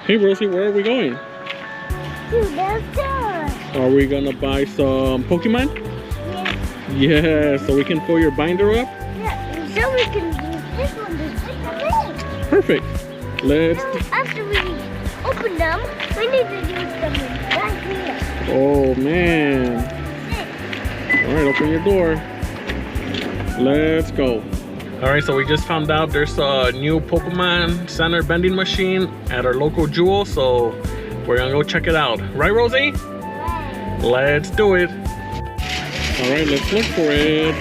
Hey Rosie, where are we going? To the store. Are we gonna buy some Pokemon? Yes. Yeah, so we can fill your binder up? Yeah, so we can use this one to stick them in. Perfect. Let's... So after we open them, we need to use them right here. Oh man. Alright, open your door. Let's go. Alright, so we just found out there's a new Pokemon Center vending machine at our local Jewel, so we're gonna go check it out. Right, Rosie? Right. Let's do it. Alright, let's look for it.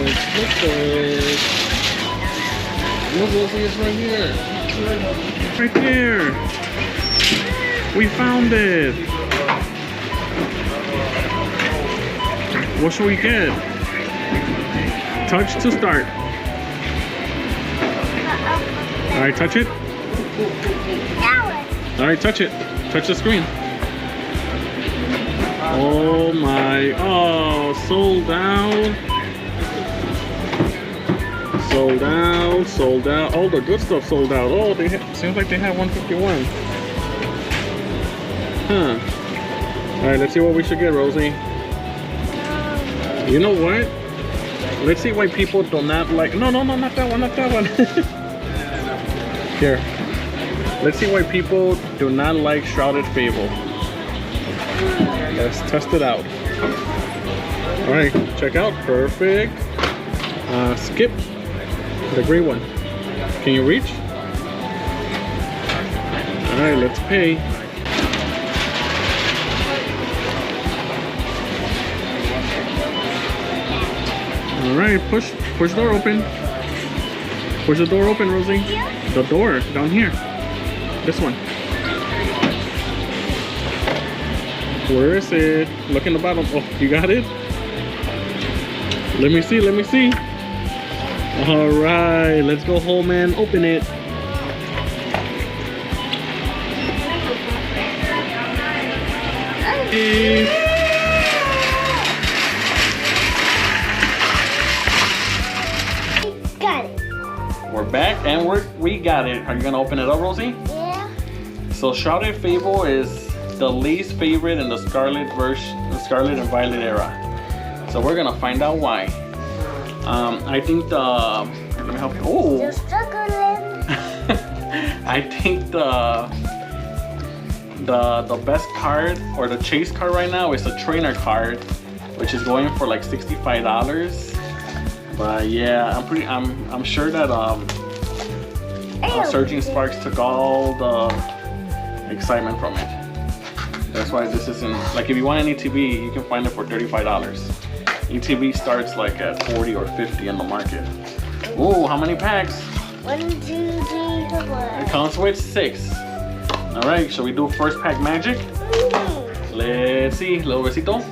Let's look for it. Look, Rosie, it's right here. Right there. We found it. What should we get? Touch to start. Alright, touch it. Alright, touch it. Touch the screen. Oh my. Oh, sold out. Sold out. Sold out. All the good stuff sold out. Oh, seems like they have 151. Huh. Alright, let's see what we should get, Rosie. You know what? Let's see why people do not like... No, not that one, not that one. Here. Let's see why people do not like Shrouded Fable. Let's test it out. Alright, check out. Perfect. Skip. The gray one. Can you reach? Alright, let's pay. Alright, push the door open. Push the door open, Rosie. The door, down here. This one. Where is it? Look in the bottom. Oh, you got it? Let me see, let me see. Alright, let's go home and open it. Hey. We're back and we got it. Are you gonna open it up, Rosie? Yeah. So Shrouded Fable is the least favorite in the Scarlet version, the Scarlet and Violet era. So we're gonna find out why. I think the let me help you. Oh. You're struggling. I think the best card or the chase card right now is the trainer card, which is going for like $65. But yeah, I'm sure that Surging Sparks took all the excitement from it. That's why this isn't like, if you want an ETB, you can find it for $35. ETB starts like at 40 or 50 in the market. Ooh, how many packs? 1, 2, 3, 4. It comes with 6. All right, shall we do first pack magic? Let's see, little besito.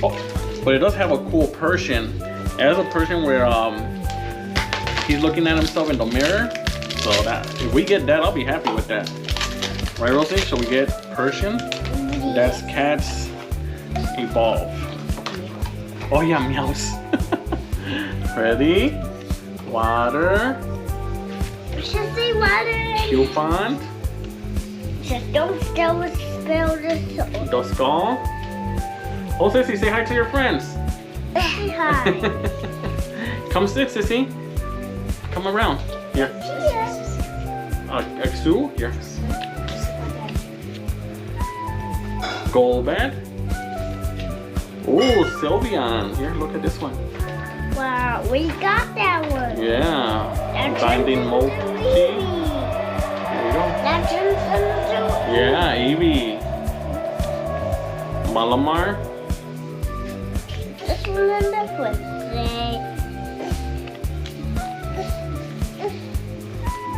Oh. But it does have a cool Persian. It has a Persian where he's looking at himself in the mirror. So that if we get that, I'll be happy with that. Right, Rosie? Shall we get Persian? That's Cats Evolve. Oh yeah, meows. Ready? Water. Should say water. Coupon. Just don't spell the soul. The skull. Oh, Sissy, say hi to your friends. Hi. Come sit, Sissy. Come around. Here. Yes. Sue, here. Golbat. Oh, Sylveon. Here, look at this one. Wow, we got that one. Yeah. That's Binding Multi. There you go. That's Yeah, Eevee. Malamar. This one and this one.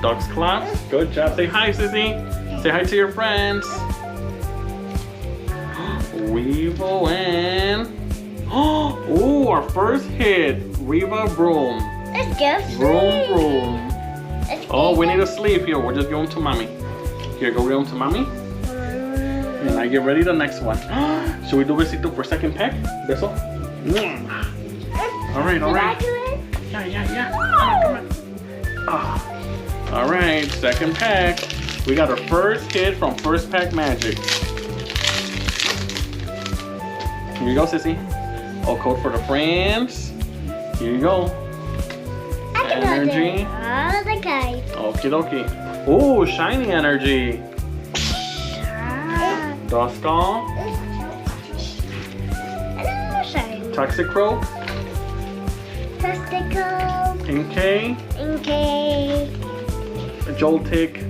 Duck's Claps. Good job. Say hi, Sissy. Say hi to your friends. Weevil and... Oh, our first hit. Reva Broom. Let's go sleep. Broom. Oh, we need to sleep here. We'll just give them to mommy. Here, go give them to mommy. And I get ready the next one. Should we do besito for second pack? Beso? All right, all Did I right. do it? Yeah. Come on. Ah. All right, second pack. We got our first hit from first pack magic. Here you go, sissy. Oh, code for the friends. Here you go. I can Energy. Oh, the guy. Okie dokie. Oh, shiny energy. Duskull. Shiny. Toxicroak. Testicle. Inkay. Inkay. Joltik.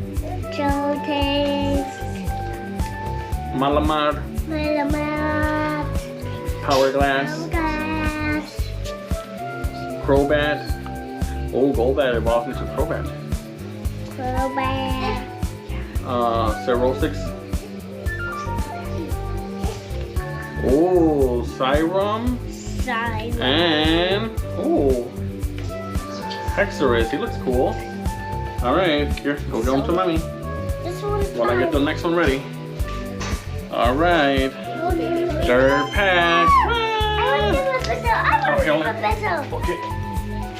Joltex. Malamar. Malamat. Hourglass. Hourglass. Crobat. Oh, Golbat evolved into Crobat. Crobat. Cerosix. Oh, Cyrum. Silent. And, oh, Hexorus. He looks cool. Alright, here, go give him to mommy This one's while I get the next one ready. Alright, third pack. I want to give a pistol. I want to give a pistol. Okay.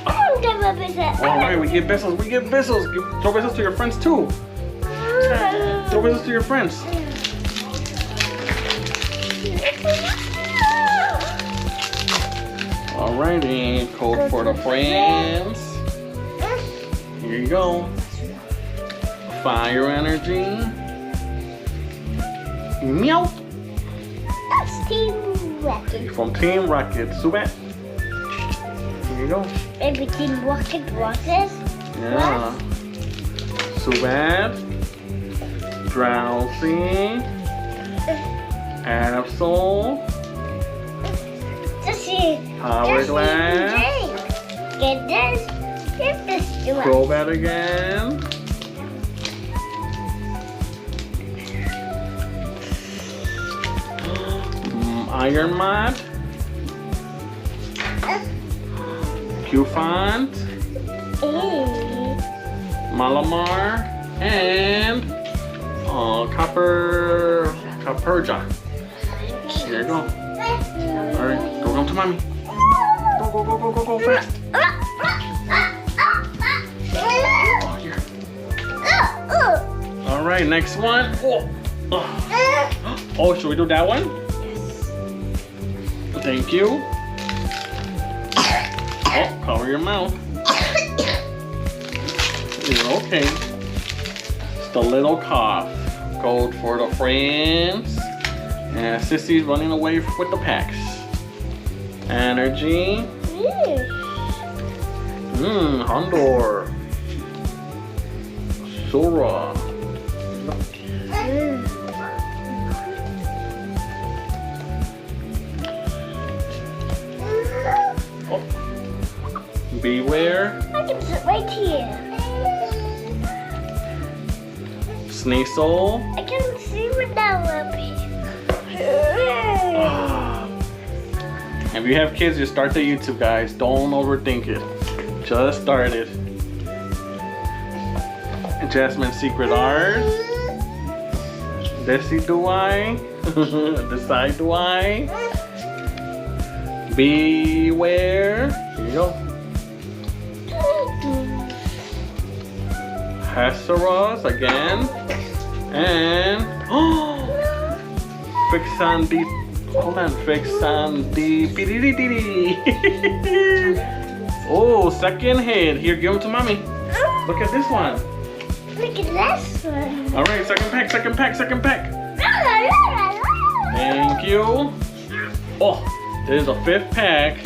I want to give a pistol. Alright, we get vessels. Throw vessels to your friends too. Throw vessels to your friends. Alrighty, code for the friends. Here you go. Fire energy. Meow. That's Team Rocket. From Team Rocket. Subat. Here you go. Maybe Team Rocket Rocket. Yeah. Subat. Drowsy. Absol. Just see. Hourglass. Get this. Get this to us. Crobat again. Iron Mod. Qfont. Malamar. And Copperja. Here you go. Alright, go to mommy. Go fast. Oh, here. Alright, next one. Oh, should we do that one? Thank you. Oh, cover your mouth. You're okay. Just a little cough. Code for the friends. And Sissy's running away with the packs. Energy. Hondor. Sora. Oh. Beware. I can sit right here. Sneasel. I can see what that will be. If you have kids, just start the YouTube, guys. Don't overthink it. Just start it. Jasmine's Secret Art. Desi do I? Decide do I? Beware. Here you go. Hesseros again. And Fixandi. Hold on, Fixandi. Oh, second hit. Here, give them to mommy. Look at this one. Look at this one. All right, second pack. Thank you. Oh, there's a fifth pack.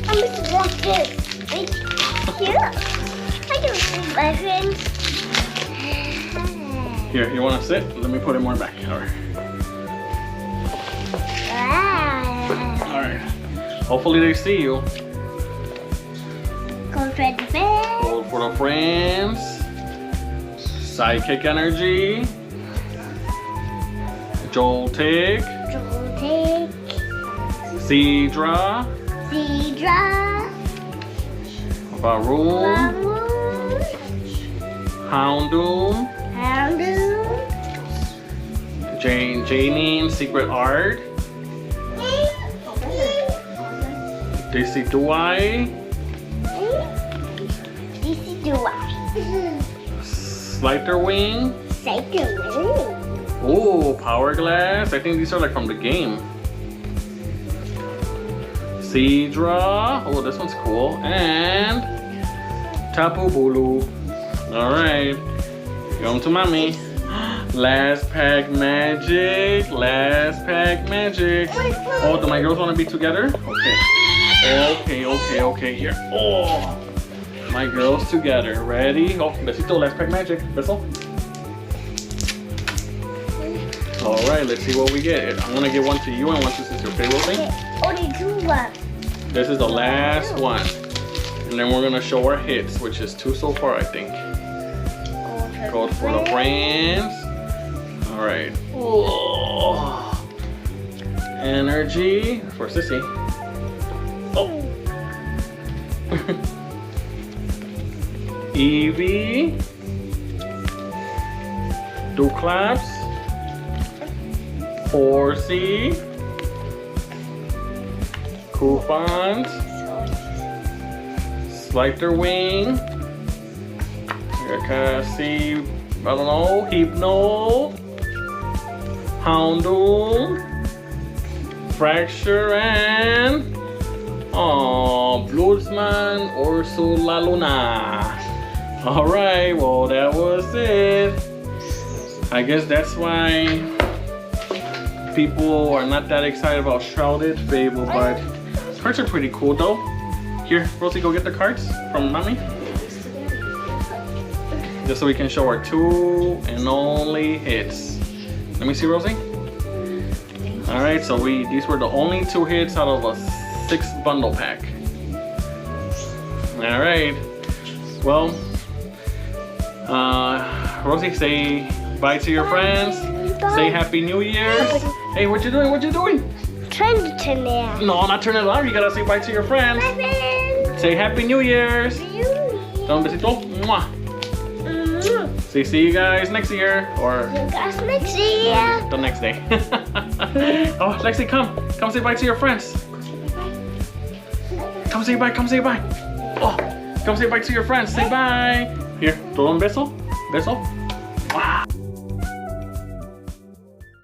I'm just walking right here. I can see my friends. Here, you want to sit? Let me put it more back. All right. All right. Hopefully they see you. Go for the bed. Hold for the friends. Psychic energy. Joltik. Joltik. Seadra. Zedra. Baroon. Houndoom. Houndoom. Janine Secret Art. Daisy Dewey. Daisy Dewey. Slider Wing. Slider Wing. Oh, Power Glass. I think these are like from the game. Seadra. Oh, this one's cool. And Tapu Bulu. Alright. Going to mommy. Last pack magic. Last pack magic. Oh, do my girls want to be together? Okay. Okay. Here. Oh. My girls together. Ready? Oh, besito. Last pack magic. Beso. Alright, let's see what we get. I'm gonna give one to you and one to sister. Okay, Rosie? Only 2 left. This is the last one. And then we're gonna show our hits, which is 2 so far, I think. Gold for the friends. Alright. Oh. Energy for Sissy. Oh. Eevee. Duclaps. Horsey. Coupons. Slider Wing. See, I don't know, Hypno, Houndoom, Fracture, and Bluesman Ursula Luna. Alright, well that was it. I guess that's why people are not that excited about Shrouded Fable, but cards are pretty cool though. Here, Rosie, go get the cards from mommy. Just so we can show our 2 and only hits. Let me see, Rosie. Alright, so these were the only 2 hits out of a 6 bundle pack. Alright. Well, Rosie, say bye to your friends. Bye. Say Happy New Year's. Hey, what you doing? What you doing? Trying to turn it on. No, not turn it on. You gotta say bye to your friends. Bye, friends. Say Happy New Year's. Dale un besito. Mwah. See you guys next year, or See you guys next year. the next day. Oh, Lexi, come say bye to your friends. Come say bye. Oh, come say bye to your friends. Say bye. Here, todo un beso.